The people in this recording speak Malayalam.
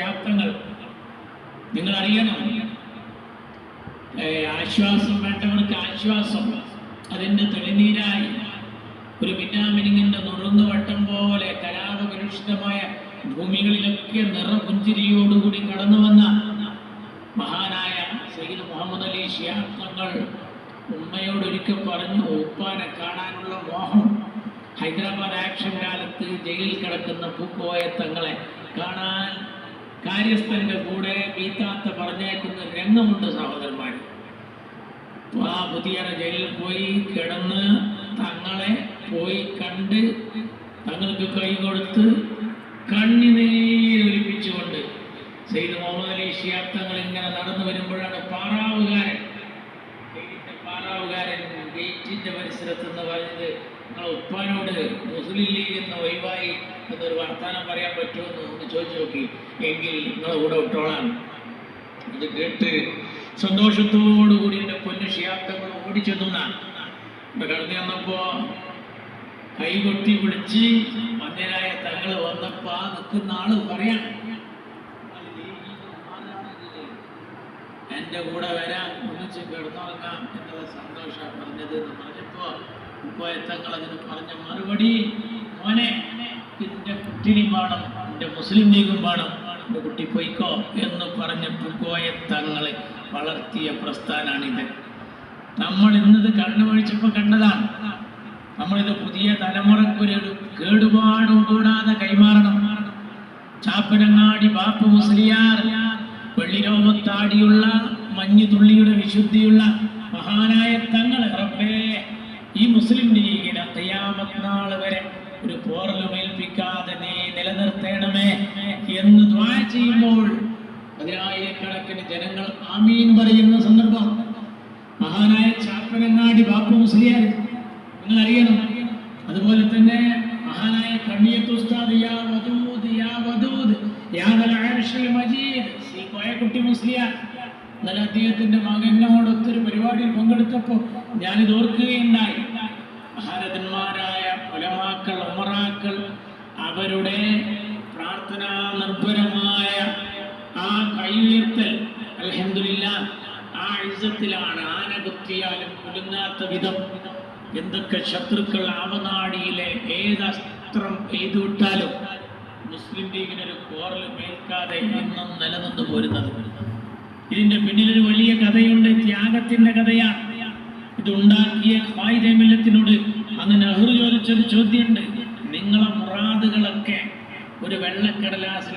ശിഹാബ്ദങ്ങൾ നിങ്ങൾ അറിയണം. ആശ്വാസം വേണ്ടവർക്ക് ആശ്വാസം അതിൻ്റെ തെളിനീരായി ഒരു മിന്നാമിനിങ്ങിൻ്റെ നുറുന്നുവട്ടം പോലെ കലാപകലുഷിതമായ ഭൂമികളിലൊക്കെ നിറപുഞ്ചിരിയോടുകൂടി കടന്നു വന്ന മഹാനായ സയ്യിദ് മുഹമ്മദ് അലി ശിഹാബ് തങ്ങൾ ഉമ്മയോടൊരിക്കൽ പറഞ്ഞു, ഉപ്പാനെ കാണാനുള്ള മോഹം. ഹൈദരാബാദ് ആക്ഷൻ കാലത്ത് ജയിലിൽ കിടക്കുന്ന പൂക്കോയ തങ്ങളെ കാണാൻ കാര്യസ്ഥന്റെ കൂടെ ബീത്താത്ത പറഞ്ഞേക്കുന്ന രംഗമുണ്ട് സഹോദരന്മാർ. ആ പുതിയ ജയിലിൽ പോയി കിടന്ന് തങ്ങളെ പോയി കണ്ട് തങ്ങൾക്ക് കൈ കൊടുത്ത് കണ്ണിനീരൊലിപ്പിച്ചുകൊണ്ട് സയ്യിദ് മുഹമ്മദ് അലി ശിഹാബ് തങ്ങൾ ഇങ്ങനെ നടന്നു വരുമ്പോഴാണ് പാറാവുകാരൻ ഗേറ്റിന്റെ പരിസരത്ത് നിന്ന് പറഞ്ഞത്, നിങ്ങൾ ഉപ്പാനോട് മുസ്ലിം ലീഗ് എന്ന ഒഴിവായി എന്നൊരു വർത്താനം പറയാൻ പറ്റുമെന്ന് ഒന്ന് ചോദിച്ചു നോക്കി, എങ്കിൽ നിങ്ങളെ കൂടെ വിട്ടോളാം. ഇത് കേട്ട് സന്തോഷത്തോടുകൂടി എൻ്റെ പൊന്നു ശിഹാബ് തങ്ങൾ ഓടിച്ചെന്നാണ്. ഇവിടെ കടന്നു വന്നപ്പോ കൈകൊട്ടി വിളിച്ച് മന്ദിരായ തങ്ങൾ വന്നപ്പോ ആ നിൽക്കുന്ന ആള് പറയാൻ, എൻ്റെ കൂടെ വരാൻ ഒന്നിച്ച് കിടന്നുറങ്ങാം എന്നുള്ള സന്തോഷമാണ് പറഞ്ഞത് എന്ന് പറഞ്ഞപ്പോ ഉപ്പോയത്തങ്ങൾ അതിന് പറഞ്ഞ മറുപടി, മോനെ ഇതിൻ്റെ കുട്ടിനും വേണം, എൻ്റെ മുസ്ലിം ലീഗും വേണം, എൻ്റെ കുട്ടി പൊയ്ക്കോ എന്ന് പറഞ്ഞ ഉപ്പോയത്തങ്ങളെ വളർത്തിയ പ്രസ്ഥാനാണിത്. നമ്മൾ ഇന്നത് കണ്ണുമഴിച്ചപ്പോൾ കണ്ടതാണ്. നമ്മളിത് പുതിയ തലമുറക്കൊരു കേടുപാടും കൂടാതെ കൈമാറണം. ചാപ്പനങ്ങാടി ബാപ്പു മുസ്ലിയാർ വെള്ളിരോമത്താടിയുള്ള മഞ്ഞുതുള്ളിയുടെ വിശുദ്ധിയുള്ള മഹാനായ തങ്ങൾ, റബ്ബേ ഈ മുസ്ലിം ലീഗിനെ ഖിയാമത്ത് നാൾ വരെ ഒരു പോറലുമേൽപ്പിക്കാതെ നീ നിലനിർത്തേണമേ എന്ന് ദുആ ചെയ്യുമ്പോൾ പതിനായിരക്കണക്കിന് ജനങ്ങൾ ആമീൻ പറയുന്ന സന്ദർഭം. മഹാനായ ചാപ്പനങ്ങാടി ബാപ്പു മുസ്ലിയാർ നിങ്ങൾ അറിയണം. അതുപോലെ തന്നെ മഹാനായ കണ്ണിയത്ത് ഉസ്താദ് യാ വദൂദ് യാ വദൂദ് യാ ദൽ അർശിൽ മജീദ് സി കോയക്കുട്ടി മുസ്ലിയാർ, എന്നാൽ അദ്ദേഹത്തിന്റെ മകനോടൊത്തൊരു പരിപാടിയിൽ പങ്കെടുത്തപ്പോൾ ഞാനിത് ഓർക്കുകയുണ്ടായി. മഹാരഥന്മാരായ ഉലമാക്കൾ, ഉമറാക്കൾ അവരുടെ പ്രാർത്ഥനാ നിർഭരമായ ആ കൈയുയർത്തൽ അൽഹംദുലില്ലാഹ് ആ ഇസ്സത്തിലാണ്. ആന കുത്തിയാലും കുലുങ്ങാത്ത വിധം എന്തൊക്കെ ശത്രുക്കൾ ആവനാടിയിലെ ഏതസ്ത്രം എയ്തുവിട്ടാലും മുസ്ലിം ലീഗിനൊരു പോറൽ മേൽക്കാതെ ഇന്നും നിലനിന്ന് പോരുന്നത്. ഇതിന്റെ പിന്നിലൊരു വലിയ കഥയുണ്ട്, ത്യാഗത്തിന്റെ കഥയാണ്. ഇതുണ്ടാക്കിയ ഖായിദെ മില്ലത്തിനോട് അന്ന് നെഹ്റു ചോദിച്ചൊരു ചോദ്യമുണ്ട്, നിങ്ങളെ മുറാദുകളൊക്കെ ഒരു വെള്ളക്കടലാസിൽ